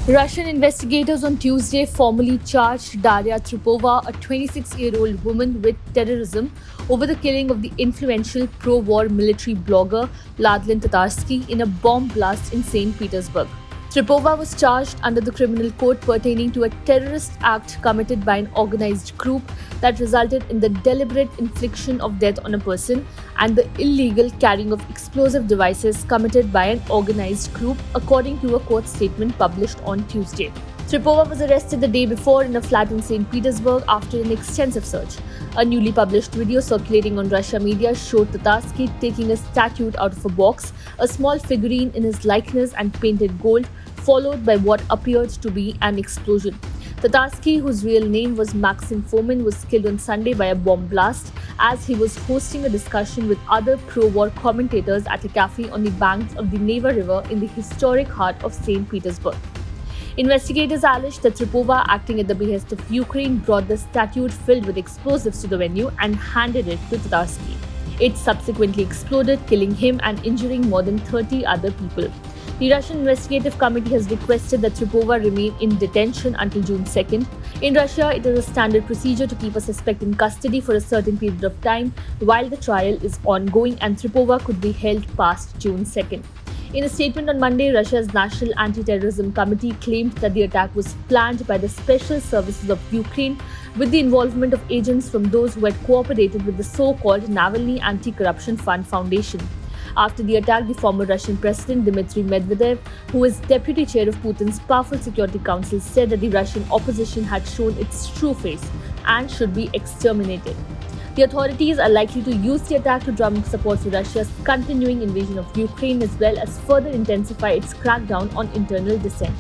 Russian investigators on Tuesday formally charged Daria Tripova, a 26-year-old woman, with terrorism over the killing of the influential pro-war military blogger Ladlin Tatarsky in a bomb blast in St. Petersburg. Tripova was charged under the criminal code pertaining to a terrorist act committed by an organized group that resulted in the deliberate infliction of death on a person and the illegal carrying of explosive devices committed by an organized group, according to a court statement published on Tuesday. Tripova was arrested the day before in a flat in St. Petersburg after an extensive search. A newly published video circulating on Russia media showed Tatarsky taking a statue out of a box, a small figurine in his likeness and painted gold, followed by what appeared to be an explosion. Tatarsky, whose real name was Maxim Fomin, was killed on Sunday by a bomb blast as he was hosting a discussion with other pro-war commentators at a cafe on the banks of the Neva River in the historic heart of St. Petersburg. Investigators alleged that Tripova, acting at the behest of Ukraine, brought the statue filled with explosives to the venue and handed it to Tatarsky. It subsequently exploded, killing him and injuring more than 30 other people. The Russian Investigative Committee has requested that Tripova remain in detention until June 2nd. In Russia, it is a standard procedure to keep a suspect in custody for a certain period of time while the trial is ongoing, and Tripova could be held past June 2nd. In a statement on Monday, Russia's National Anti-Terrorism Committee claimed that the attack was planned by the special services of Ukraine with the involvement of agents from those who had cooperated with the so-called Navalny Anti-Corruption Fund Foundation. After the attack, the former Russian President Dmitry Medvedev, who is deputy chair of Putin's powerful Security Council, said that the Russian opposition had shown its true face and should be exterminated. The authorities are likely to use the attack to drum up support for Russia's continuing invasion of Ukraine, as well as further intensify its crackdown on internal dissent.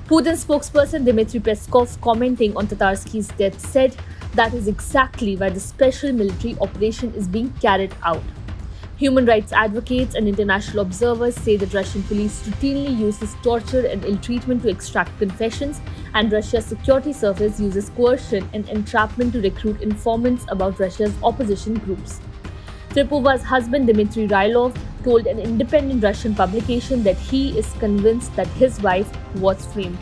Putin's spokesperson Dmitry Peskov, commenting on Tatarsky's death, said that is exactly why the special military operation is being carried out. Human rights advocates and international observers say that Russian police routinely uses torture and ill-treatment to extract confessions, and Russia's security service uses coercion and entrapment to recruit informants about Russia's opposition groups. Tripova's husband Dmitry Rylov told an independent Russian publication that he is convinced that his wife was framed.